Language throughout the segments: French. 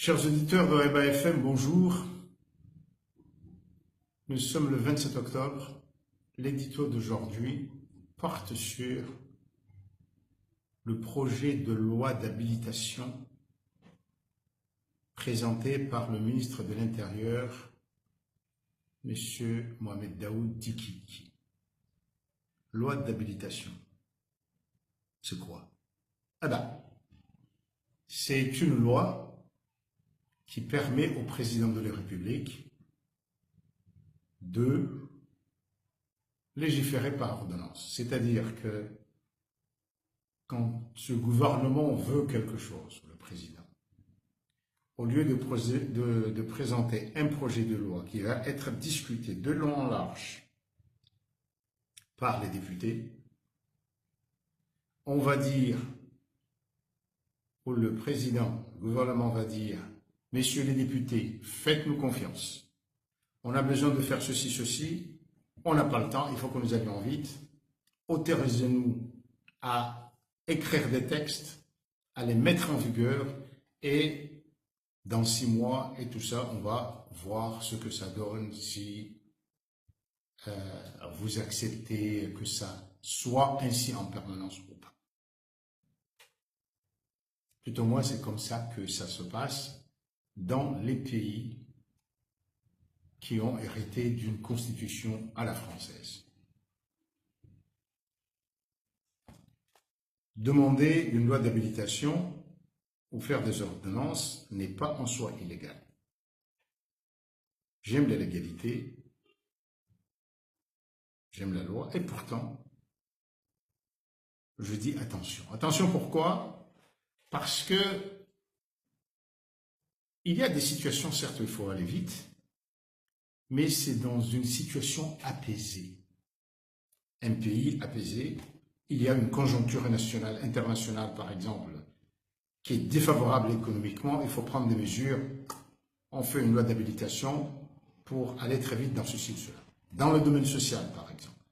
Chers auditeurs de Reba FM, bonjour. Nous sommes le 27 octobre. L'édito d'aujourd'hui porte sur le projet de loi d'habilitation présenté par le ministre de l'Intérieur, M. Mohamed Daoud Dikiki. Loi d'habilitation. C'est quoi? C'est une loi qui permet au président de la République de légiférer par ordonnance. C'est-à-dire que quand ce gouvernement veut quelque chose, le président, au lieu de présenter un projet de loi qui va être discuté de long en large par les députés, on va dire, ou le président, le gouvernement va dire, messieurs les députés, faites-nous confiance. On a besoin de faire ceci, ceci. On n'a pas le temps, il faut que nous allions vite. Autorisez-nous à écrire des textes, à les mettre en vigueur et dans 6 mois et tout ça, on va voir ce que ça donne si vous acceptez que ça soit ainsi en permanence ou pas. Tout au moins, c'est comme ça que ça se passe dans les pays qui ont hérité d'une constitution à la française. Demander une loi d'habilitation ou faire des ordonnances n'est pas en soi illégal. J'aime la légalité, j'aime la loi, et pourtant, je dis attention. Attention pourquoi? Parce que il y a des situations, certes, il faut aller vite, mais c'est dans une situation apaisée. Un pays apaisé, il y a une conjoncture nationale, internationale par exemple, qui est défavorable économiquement, il faut prendre des mesures, on fait une loi d'habilitation pour aller très vite dans ceci ou cela. Dans le domaine social par exemple,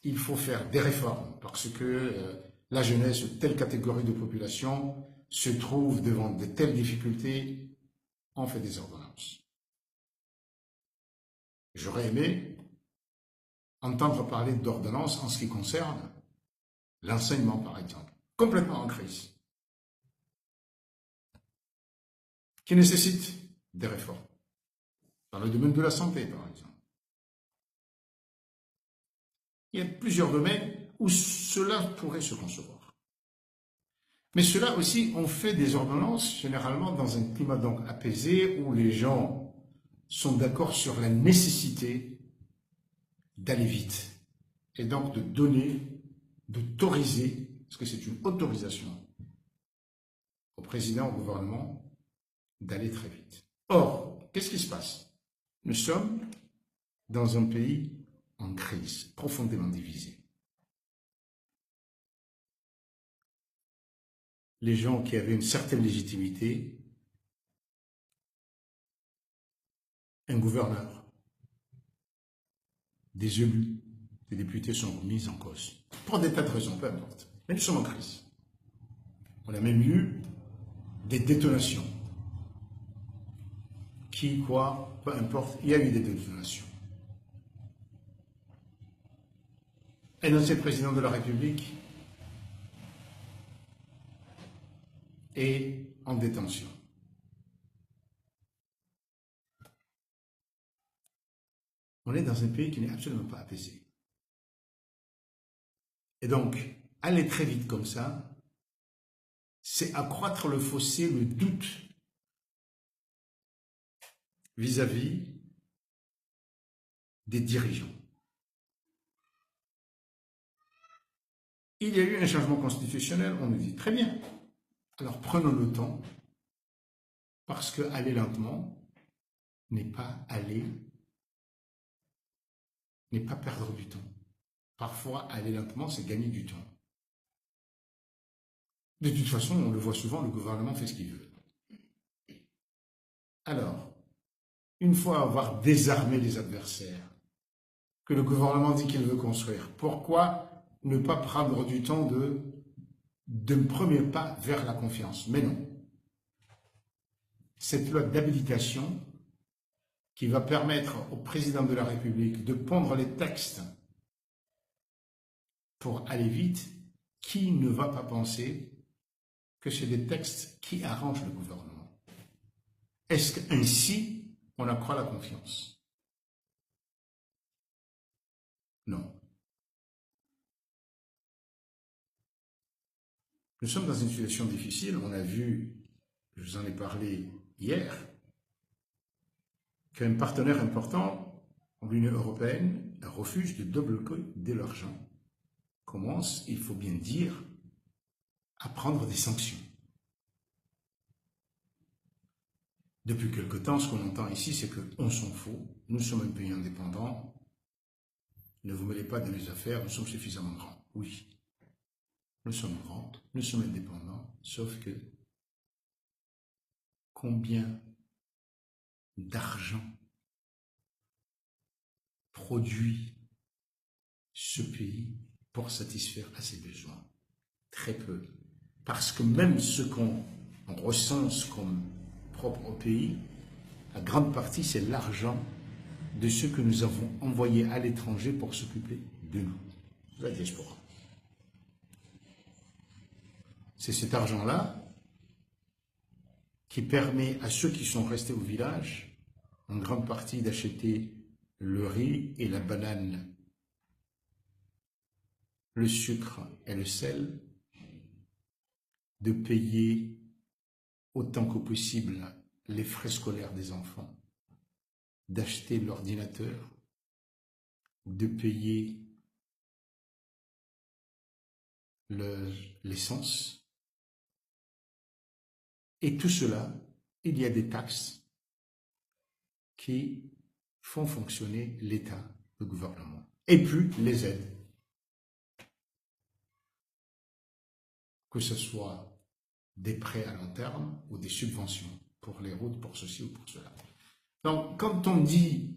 il faut faire des réformes parce que la jeunesse, telle catégorie de population se trouve devant de telles difficultés, on fait des ordonnances. J'aurais aimé entendre parler d'ordonnance en ce qui concerne l'enseignement, par exemple, complètement en crise, qui nécessite des réformes, dans le domaine de la santé, par exemple. Il y a plusieurs domaines où cela pourrait se concevoir. Mais cela aussi, on fait des ordonnances généralement dans un climat donc apaisé où les gens sont d'accord sur la nécessité d'aller vite et donc de donner, d'autoriser, parce que c'est une autorisation au président, au gouvernement, d'aller très vite. Or, qu'est-ce qui se passe? Nous sommes dans un pays en crise, profondément divisé. Les gens qui avaient une certaine légitimité, un gouverneur, des élus, des députés sont mis en cause. Pour des tas de raisons, peu importe. Mais nous sommes en crise. On a même eu des détonations. Qui, quoi, peu importe, il y a eu des détonations. Un ancien président de la République est en détention. On est dans un pays qui n'est absolument pas apaisé. Et donc, aller très vite comme ça, c'est accroître le fossé, le doute vis-à-vis des dirigeants. Il y a eu un changement constitutionnel, on nous dit très bien. Alors prenons le temps, parce que aller lentement n'est pas aller, n'est pas perdre du temps. Parfois, aller lentement, c'est gagner du temps. De toute façon, on le voit souvent, le gouvernement fait ce qu'il veut. Alors, une fois avoir désarmé les adversaires, que le gouvernement dit qu'il veut construire, pourquoi ne pas prendre du temps d'un premier pas vers la confiance? Mais non. cette loi d'habilitation qui va permettre au président de la République de pondre les textes pour aller vite, qui ne va pas penser que c'est des textes qui arrangent le gouvernement? Est-ce qu'ainsi on accroît la confiance? Non. Nous sommes dans une situation difficile. On a vu, je vous en ai parlé hier, qu'un partenaire important, l'Union européenne, refuse de débloquer de l'argent. Commence, il faut bien dire, à prendre des sanctions. Depuis quelque temps, ce qu'on entend ici, c'est qu'on s'en fout. Nous sommes un pays indépendant. Ne vous mêlez pas de mes affaires, nous sommes suffisamment grands. Oui, nous sommes grands, nous sommes indépendants, sauf que combien d'argent produit ce pays pour satisfaire à ses besoins? Très peu. Parce que même ce qu'on recense comme propre au pays, la grande partie, c'est l'argent de ceux que nous avons envoyés à l'étranger pour s'occuper de nous, la diaspora. C'est cet argent-là qui permet à ceux qui sont restés au village, en grande partie, d'acheter le riz et la banane, le sucre et le sel, de payer autant que possible les frais scolaires des enfants, d'acheter l'ordinateur, de payer l'essence. Et tout cela, il y a des taxes qui font fonctionner l'État, le gouvernement. Et puis les aides. Que ce soit des prêts à long terme ou des subventions pour les routes, pour ceci ou pour cela. Donc, quand on dit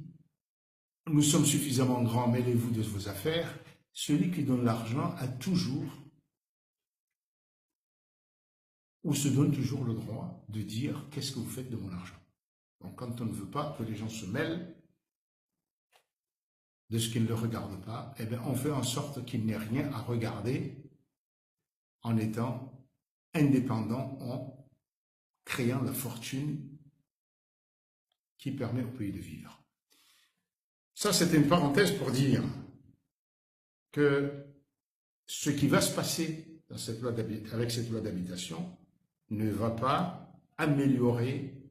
« nous sommes suffisamment grands, mêlez-vous de vos affaires », celui qui donne l'argent a toujours ou se donne toujours le droit de dire « qu'est-ce que vous faites de mon argent ?» Donc, quand on ne veut pas que les gens se mêlent de ce qui ne le regarde pas, eh bien, on fait en sorte qu'il n'ait rien à regarder en étant indépendant, en créant la fortune qui permet au pays de vivre. Ça, c'était une parenthèse pour dire que ce qui va se passer dans cette loi avec cette loi d'habitation ne va pas améliorer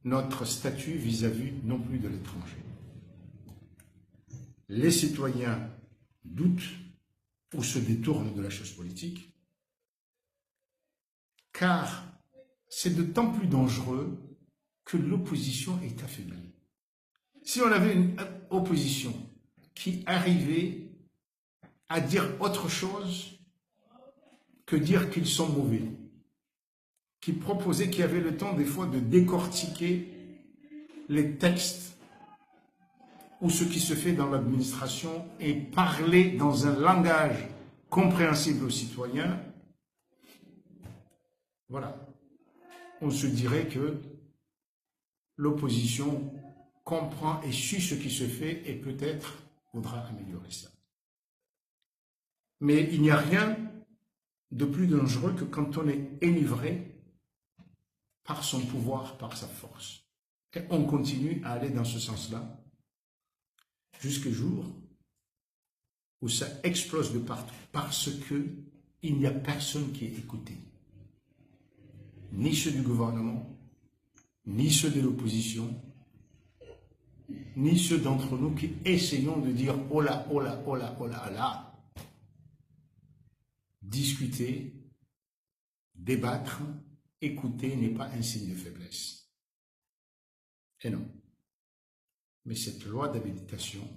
notre statut vis-à-vis non plus de l'étranger. Les citoyens doutent ou se détournent de la chose politique, car c'est d'autant plus dangereux que l'opposition est affaiblie. Si on avait une opposition qui arrivait à dire autre chose que dire qu'ils sont mauvais, qui proposait, qui avait le temps des fois de décortiquer les textes ou ce qui se fait dans l'administration et parler dans un langage compréhensible aux citoyens, voilà, on se dirait que l'opposition comprend et suit ce qui se fait et peut-être voudra améliorer ça. Mais il n'y a rien de plus dangereux que quand on est enivré par son pouvoir, par sa force. Et on continue à aller dans ce sens-là jusqu'au jour où ça explose de partout parce qu'il n'y a personne qui est écouté. Ni ceux du gouvernement, ni ceux de l'opposition, ni ceux d'entre nous qui essayons de dire « oh là, oh là, oh là, oh là, là ». Discuter, débattre, écouter n'est pas un signe de faiblesse. Et non. Mais cette loi d'habilitation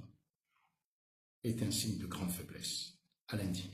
est un signe de grande faiblesse. À lundi.